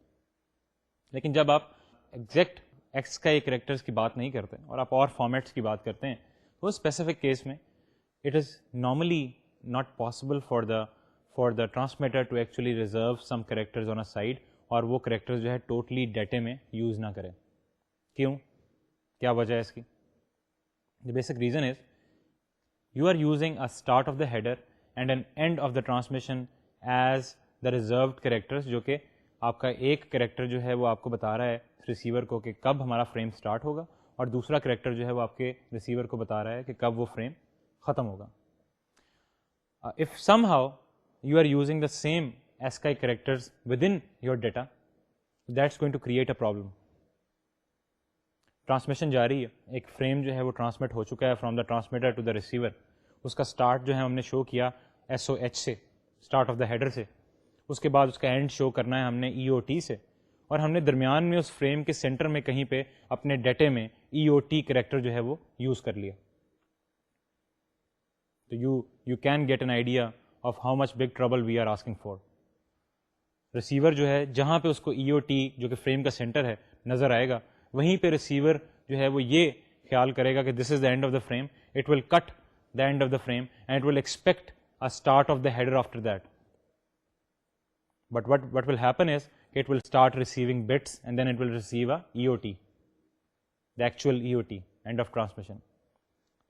لیکن جب آپ exact ASCII characters کی بات نہیں کرتے اور آپ اور فارمیٹس کی بات کرتے ہیں تو اسپیسیفک کیس میں it is normally not possible for the transmitter to actually reserve some characters on a side, اور وہ کریکٹرز جو ہے ٹوٹلی ڈیٹے میں یوز نہ کریں. کیوں, کیا وجہ ہے اس کی؟ The basic reason is you are using a start of the header and an end of the transmission as the reserved characters, جو کہ آپ کا ایک کریکٹر جو ہے وہ آپ کو بتا رہا ہے ریسیور کو کہ کب ہمارا فریم سٹارٹ ہوگا, اور دوسرا کریکٹر جو ہے وہ آپ کے ریسیور کو بتا رہا ہے کہ کب وہ فریم ختم ہوگا. If somehow you are using the same ASCII characters within your data, that's going to create a problem. Transmission جاری ہے, ایک فریم جو ہے وہ ٹرانسمٹ ہو چکا ہے from the transmitter to the receiver, اس کا اسٹارٹ جو ہے ہم نے شو کیا SOH سے, اسٹارٹ آف دا ہیڈر سے, اس کے بعد اس کا اینڈ شو کرنا ہے ہم نے EOT سے, اور ہم نے درمیان میں اس فریم کے سینٹر میں کہیں پہ اپنے ڈیٹے میں EOT کریکٹر جو ہے وہ یوز کر لیا. تو you can get an idea of how much big trouble we are asking for. Receiver جو ہے جہاں پہ اس کو EOT جو کہ فریم کا سینٹر ہے نظر آئے گا, وہیں پہ ریسیور جو ہے وہ یہ خیال کرے گا کہ this is the end of the frame, it will cut the end of the frame and it will expect a start of the header after that. But what will happen is it will start receiving bits and then it will receive a EOT, the actual EOT, end of transmission.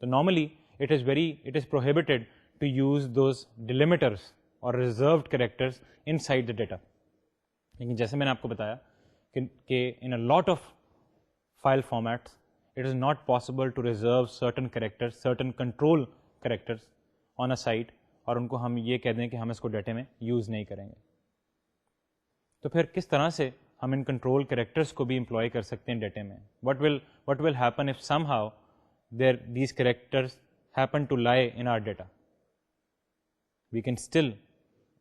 So normally it is prohibited to use those delimiters or reserved characters inside the data. لیکن جیسے میں نے آپ کو بتایا کہ in a lot of file formats it is not possible to reserve certain characters, certain control characters on a site, اور ان کو ہم یہ کہہ دیں کہ ہم اس کو ڈیٹے میں یوز نہیں کریں گے. تو پھر کس طرح سے ہم ان کنٹرول کریکٹرس کو بھی امپلائی کر سکتے ہیں ڈیٹے میں. what will happen if somehow these characters happen to lie in our data? We can still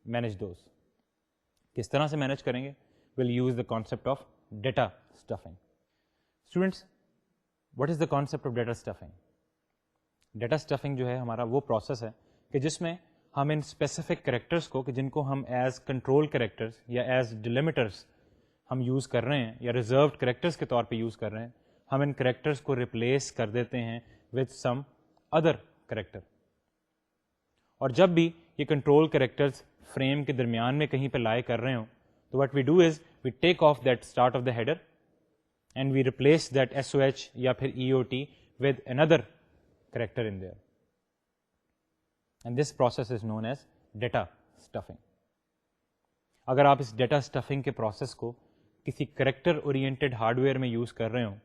manage those. کس طرح سے مینیج کریں گے؟ we'll use the concept of data stuffing. Students, what is the concept of data stuffing? Data stuffing جو ہے ہمارا وہ process ہے کہ جس میں ہم ان اسپیسیفک کریکٹرس کو کہ جن کو ہم ایز کنٹرول کریکٹرس یا ایز ڈیلیمیٹرس ہم یوز کر رہے ہیں یا ریزروڈ کریکٹرس کے طور پہ یوز کر رہے ہیں، ہم ان کریکٹرس کو ریپلیس کر دیتے ہیں وتھ سم ادر کریکٹر. اور جب بھی یہ کنٹرول کریکٹرز فریم کے درمیان میں کہیں پہ لائے کر رہے ہوں تو what we do is we take off that start of the header and we replace that S O H یا پھر E O T with another character in there. And this process is known as data stuffing. اگر آپ اس data stuffing کے process کو کسی character oriented hardware میں use کر رہے ہوں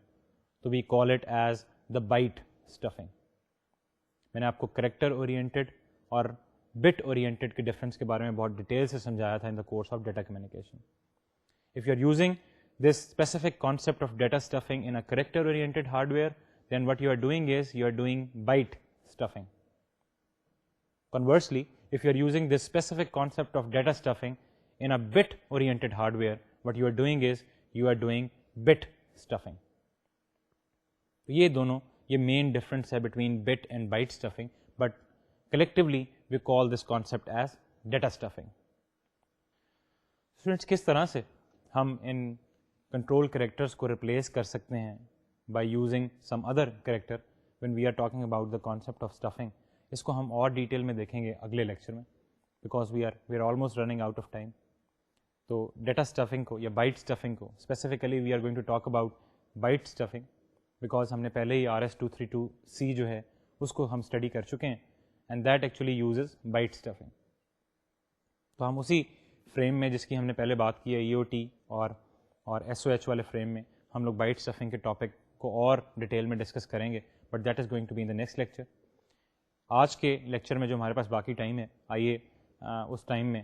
تو we call it as the byte stuffing. میں نے آپ کو کریکٹر اورینٹیڈ اور بٹ اورینٹیڈ کے ڈفرینس کے بارے میں بہت ڈیٹیل سے سمجھایا تھا in the course of data communication. If you are using this specific concept of data stuffing in a character oriented hardware then what you are doing is you are doing byte stuffing. Conversely, if you are using this specific concept of data stuffing in a bit oriented hardware, what you are doing is you are doing bit stuffing. یہ دونوں یہ main difference ہے between bit and byte stuffing, but collectively we call this concept as data stuffing. Students, کس طرح سے ہم ان control characters کو replace کر سکتے ہیں by using some other character when we are talking about the concept of stuffing. اس کو ہم اور ڈیٹیل میں دیکھیں گے اگلے لیکچر میں because we are almost running out of time. تو ڈیٹا اسٹفنگ کو یا بائٹ اسٹفنگ کو specifically we are going to talk about byte stuffing because ہم نے پہلے ہی RS-232C جو ہے اس کو ہم اسٹڈی کر چکے ہیں and that actually uses byte stuffing. تو ہم اسی فریم میں جس کی ہم نے پہلے بات کی ہے EOT اور SOH والے فریم میں ہم لوگ بائٹ اسٹفنگ کے ٹاپک کو اور ڈیٹیل میں ڈسکس کریں گے but that is going to be in the next lecture. آج کے لیکچر میں جو ہمارے پاس باقی ٹائم ہے آئیے اس ٹائم میں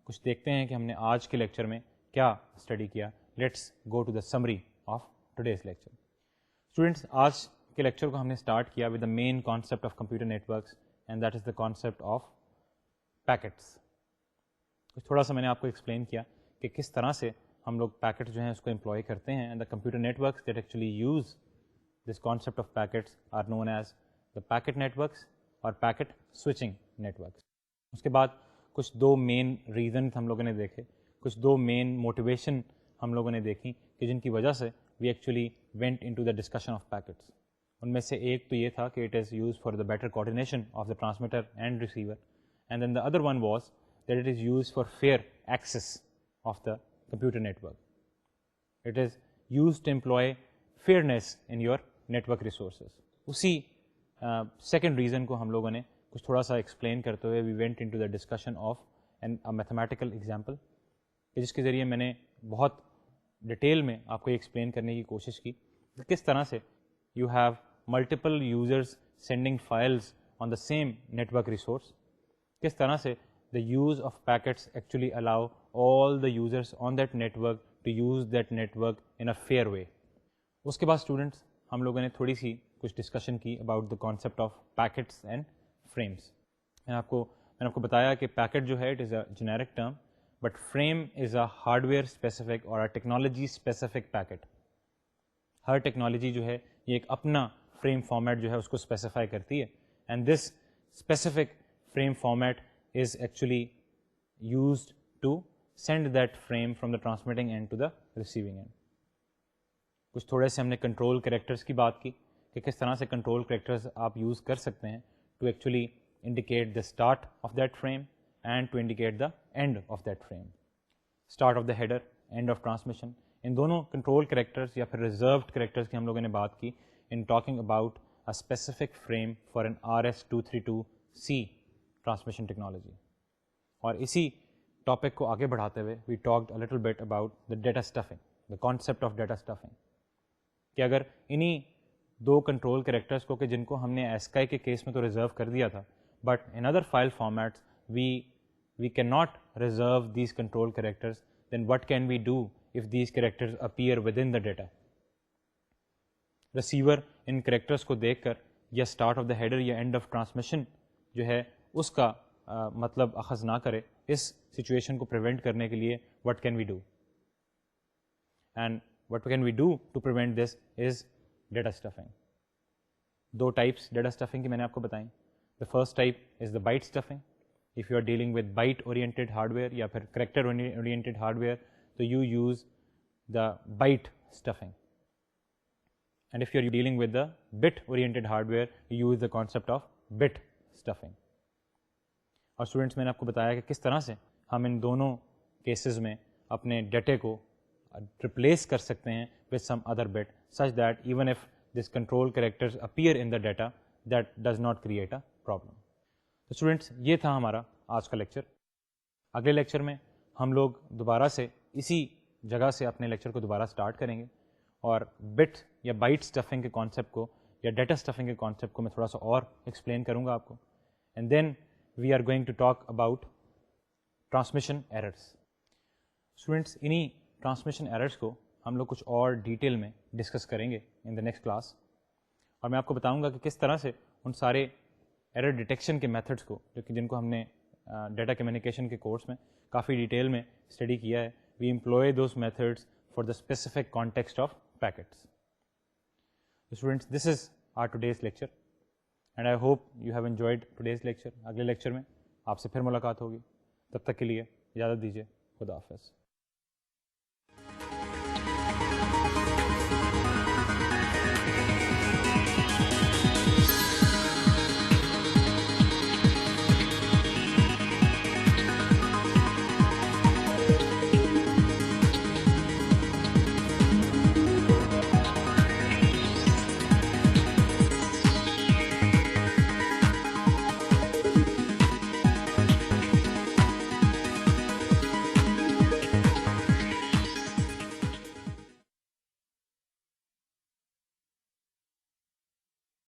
کچھ دیکھتے ہیں کہ ہم نے آج کے لیکچر میں کیا اسٹڈی کیا. Let's go to the summary of today's lecture. Students, آج کے لیکچر کو ہم نے اسٹارٹ کیا with the main concept of computer networks and that is the concept of packets. تھوڑا سا میں نے آپ کو ایکسپلین کیا کہ کس طرح سے ہم لوگ پیکٹ جو ہیں اس کو امپلائی کرتے ہیں and the computer networks that actually use this concept of packets are known as the packet networks اور پیکٹ سوئچنگ نیٹورکس. اس کے بعد کچھ دو مین ریزنس ہم لوگوں نے دیکھے, کچھ دو مین موٹیویشن ہم لوگوں نے دیکھی کہ جن کی وجہ سے we actually went in to the discussion of packets. ان میں سے ایک تو یہ تھا کہ it is use for the better coordination of the transmitter and receiver and then the other one was that it is use for fair access of the computer network. It is used to employ fairness in your network resources. اسی second reason کو ہم لوگوں نے کچھ تھوڑا سا explain کرتے ہوئے we went into the discussion of a mathematical example کہ جس کے ذریعے میں نے بہت ڈیٹیل میں آپ کو یہ ایکسپلین کرنے کی کوشش کی کہ کس طرح سے you have multiple users sending files on the same network resource, کس طرح سے the use of packets actually allow all the users on that network to use that network in a fair way. اس کے بعد students ہم لوگوں نے تھوڑی سی کچھ ڈسکشن کی about the concept of packets and frames. میں نے آپ کو بتایا کہ پیکٹ جو ہے it is a generic term but frame is a hard where specific اور ٹیکنالوجی اسپیسیفک پیکٹ. ہر ٹیکنالوجی جو ہے یہ ایک اپنا فریم فارمیٹ جو ہے اس کو اسپیسیفائی کرتی ہے and this specific frame format is actually used to send that frame from the transmitting end to the receiving end. کچھ تھوڑے سے ہم نے کنٹرول کریکٹرز کی بات کی کہ کس طرح سے کنٹرول کریکٹرز آپ یوز کر سکتے ہیں to actually indicate the start of that frame and to indicate the end of that frame. Start of the header, end of transmission, ان دونوں کنٹرول کریکٹرز یا پھر ریزروڈ کریکٹرز کی ہم لوگوں نے بات کی in talking about a specific frame for an RS-232C transmission technology. اور اسی ٹاپک کو آگے بڑھاتے ہوئے we talked a little bit about the data stuffing, the concept of data stuffing, کہ اگر انہی دو کنٹرول کریکٹرس کو کہ جن کو ہم نے ایسکائی کے کیس میں تو ریزرو کر دیا تھا but in other file formats we can not reserve these control characters, then what can we do if these characters appear within the data. receiver ان کریکٹرس کو دیکھ کر یا اسٹارٹ آف دا ہیڈر یا end of transmission جو ہے اس کا مطلب اخذ نہ کرے. اس سچویشن کو پریونٹ کرنے کے لیے what can we do? And what can we do to prevent this is data stuffing. دو ٹائپس ڈیٹا اسٹفنگ کی میں نے آپ کو بتائیں. The first type is the byte stuffing. If you are dealing with byte oriented hardware یا پھر character oriented hardware تو you use the byte stuffing. And if you are dealing with the bit-oriented hardware, you use the concept of bit stuffing. اور students میں نے آپ کو بتایا کہ کس طرح سے ہم ان دونوں کیسز میں اپنے ڈیٹے کو ریپلیس کر سکتے ہیں with some other bit such that even if this control characters appear in the data, that does not create a problem. تو اسٹوڈنٹس یہ تھا ہمارا آج کا لیکچر. اگلے لیکچر میں ہم لوگ دوبارہ سے اسی جگہ سے اپنے لیکچر کو دوبارہ اسٹارٹ کریں گے اور بٹ یا بائٹ اسٹفنگ کے کانسیپٹ کو یا ڈیٹا اسٹفنگ کے کانسیپٹ کو میں تھوڑا سا اور ایکسپلین کروں گا آپ کو. And then we are going to talk about transmission errors. Students انہیں ٹرانسمیشن ایررس کو ہم لوگ کچھ اور ڈیٹیل میں ڈسکس کریں گے ان دا نیکسٹ کلاس. اور میں آپ کو بتاؤں گا کہ کس طرح سے ان سارے ایرر ڈیٹیکشن کے میتھڈس کو جن کو ہم نے ڈیٹا کمیونیکیشن کے کورس میں کافی ڈیٹیل میں اسٹڈی کیا ہے. We employ those methods for the specific context of packets. So students, this is our today's lecture and I hope you have enjoyed today's lecture. اگلے لیکچر میں آپ سے پھر ملاقات ہوگی. تب تک کے لیے اجازت دیجیے. خدا حافظ.